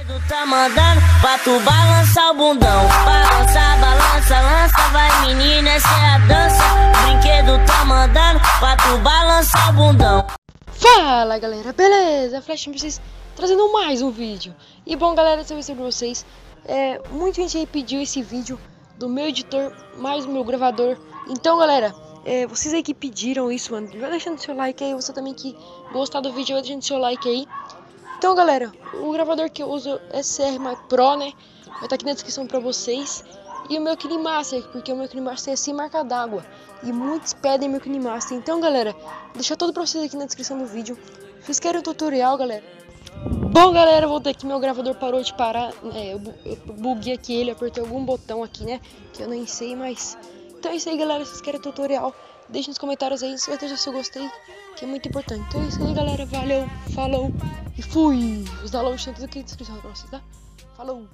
brinquedo tá mandando pra tu balançar o bundão. Balança, balança, lança, vai menina, essa é a dança. O brinquedo tá mandando pra tu balançar o bundão. Fala galera, beleza? Flash pra vocês, trazendo mais um vídeo. E bom galera, esse vídeo pra vocês. Muita gente aí pediu esse vídeo do meu editor, mais do meu gravador. Então galera, vocês aí que pediram isso, mano, vai deixando seu like aí. Você também que gostar do vídeo, vai deixando seu like aí. Então galera, o gravador que eu uso é CR Pro, né? Vai estar aqui na descrição pra vocês. E o meu KineMaster, porque o meu KineMaster é sem marca d'água. E muitos pedem meu KineMaster. Então galera, deixa tudo pra vocês aqui na descrição do vídeo. Vocês querem um tutorial, galera? Bom galera, voltei aqui, meu gravador parou de parar. Eu buguei aqui ele, apertei algum botão aqui, né? Que eu nem sei, mas... Então é isso aí galera, se vocês querem tutorial, deixe nos comentários aí, certeza se eu gostei, que é muito importante. Então é isso aí galera, valeu, falou e fui! Os downloads estão tudo aqui na descrição pra vocês, tá? Falou!